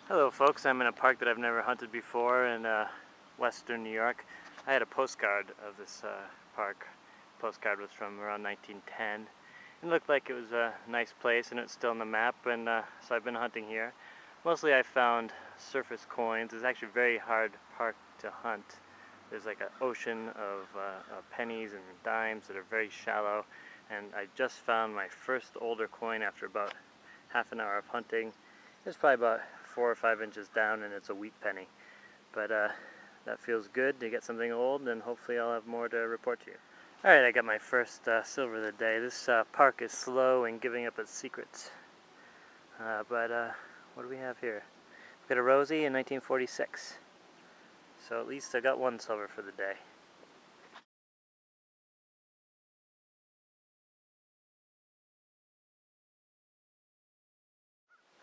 Hello folks, I'm in a park that I've never hunted before in western New York. I had a postcard of this park. The postcard was from around 1910. It looked like it was a nice place and it's still on the map, and so I've been hunting here. Mostly I found surface coins. It's actually a very hard park to hunt. There's like an ocean of pennies and dimes that are very shallow, and I just found my first older coin after about half an hour of hunting. It's probably about 4 or 5 inches down, and it's a wheat penny. But that feels good to get something old, and hopefully I'll have more to report to you. Alright, I got my first silver of the day. This park is slow in giving up its secrets. But what do we have here? We've got a Rosie in 1946. So at least I got one silver for the day.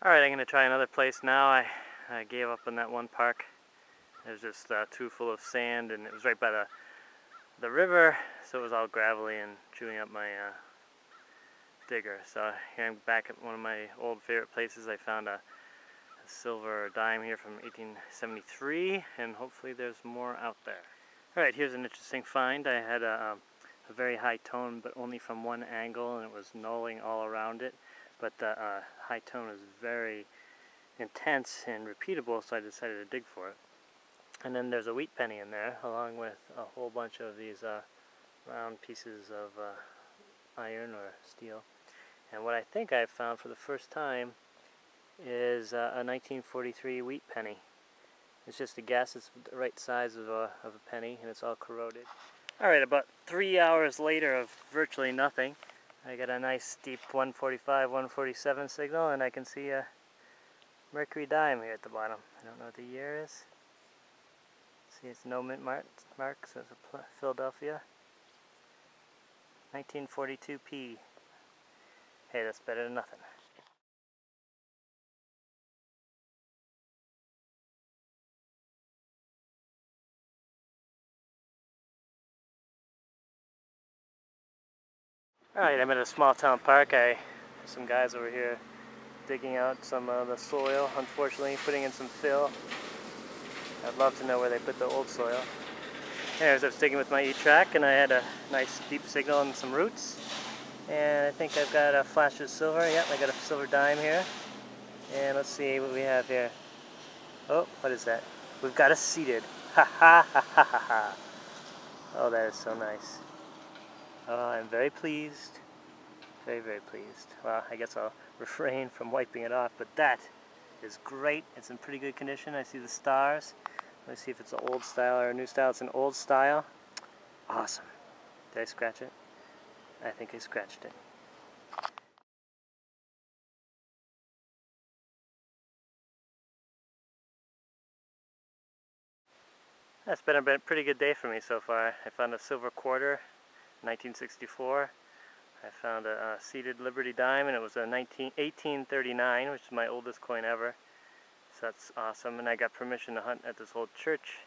Alright, I'm going to try another place now. I gave up on that one park. It was just too full of sand, and it was right by the river, so it was all gravelly and chewing up my digger. So here I'm back at one of my old favorite places. I found a silver dime here from 1873, and hopefully there's more out there. Alright, here's an interesting find. I had a very high tone, but only from one angle, and it was knolling all around it. But the high tone is very intense and repeatable, so I decided to dig for it. And then there's a wheat penny in there, along with a whole bunch of these round pieces of iron or steel. And what I think I've found for the first time is a 1943 wheat penny. It's just a guess. It's the right size of a penny, and it's all corroded. Alright, about 3 hours later of virtually nothing, I got a nice steep 145, 147 signal, and I can see a mercury dime here at the bottom. I don't know what the year is. See, it's no mint mark, so it's a Philadelphia. 1942p. Hey, that's better than nothing. Alright, I'm at a small town park. Some guys over here digging out some of the soil, unfortunately putting in some fill. I'd love to know where they put the old soil. Anyways, I was digging with my etrac, and I had a nice deep signal and some roots. And I think I've got a flash of silver. Yep, I got a silver dime here. And let's see what we have here. Oh, what is that? We've got a seated. Ha ha ha ha ha ha. Oh, that is so nice. Oh, I'm very pleased. Very, very pleased. Well, I guess I'll refrain from wiping it off, but that is great. It's in pretty good condition. I see the stars. Let me see if it's an old style or a new style. It's an old style. Awesome. Did I scratch it? I think I scratched it. That's been a pretty good day for me so far. I found a silver quarter, 1964. I found a seated Liberty dime, and it was a 1839, which is my oldest coin ever. So that's awesome. And I got permission to hunt at this old church.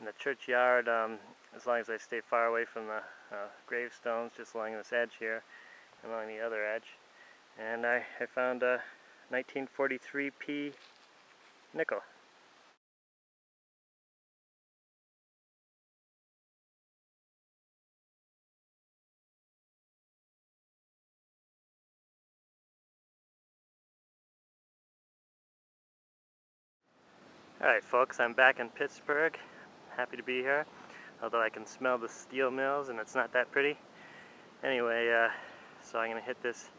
In the churchyard, as long as I stay far away from the gravestones, just along this edge here, and along the other edge. And I found a 1943p nickel. Alright folks, I'm back in Pittsburgh. Happy to be here, although I can smell the steel mills and it's not that pretty. Anyway, so I'm going to hit this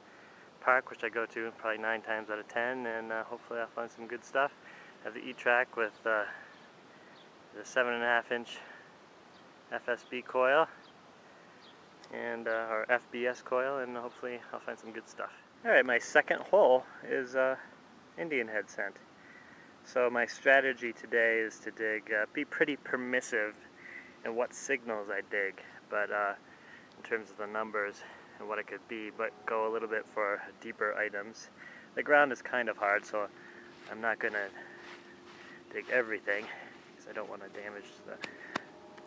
park, which I go to probably 9 times out of 10, and hopefully I'll find some good stuff. I have the etrac with the 7.5 inch FSB coil, and or FBS coil, and hopefully I'll find some good stuff. Alright, my second hole is Indian head scent. So my strategy today is to dig, be pretty permissive in what signals I dig, but in terms of the numbers and what it could be, but go a little bit for deeper items. The ground is kind of hard, so I'm not going to dig everything, because I don't want to damage the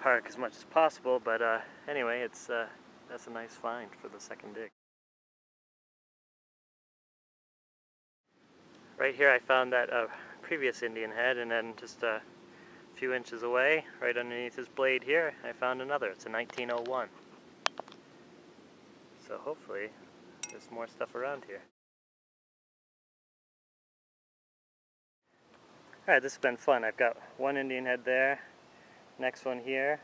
park as much as possible, but anyway, that's a nice find for the second dig. Right here I found that previous Indian head, and then just a few inches away, right underneath his blade here, I found another. It's a 1901. So hopefully there's more stuff around here. Alright, this has been fun. I've got one Indian head there, next one here,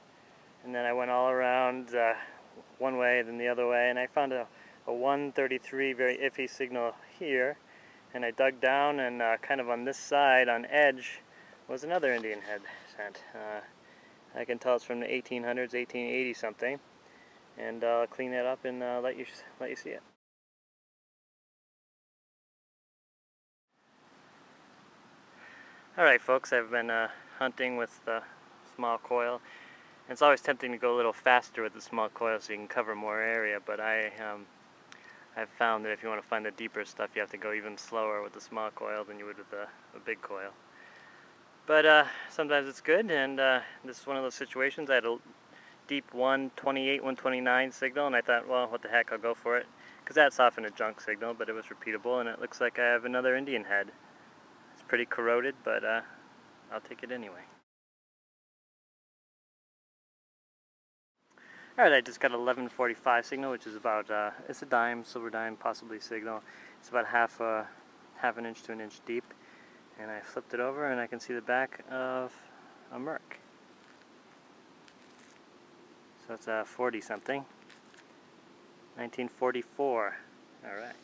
and then I went all around one way, then the other way, and I found a 133 very iffy signal here, and I dug down, and kind of on this side, on edge, was another Indian head scent. I can tell it's from the 1800s, 1880 something, and I'll clean that up and let you see it. Alright folks, I've been hunting with the small coil. It's always tempting to go a little faster with the small coil so you can cover more area, but I've found that if you want to find the deeper stuff, you have to go even slower with the small coil than you would with a big coil. But sometimes it's good, and this is one of those situations. I had a deep 128, 129 signal, and I thought, well, what the heck, I'll go for it. Because that's often a junk signal, but it was repeatable, and it looks like I have another Indian head. It's pretty corroded, but I'll take it anyway. Alright, I just got an 1145 signal, which is about, it's a dime, silver dime, possibly signal. It's about half an inch to an inch deep. And I flipped it over and I can see the back of a Merc. So it's a 40 something. 1944. Alright.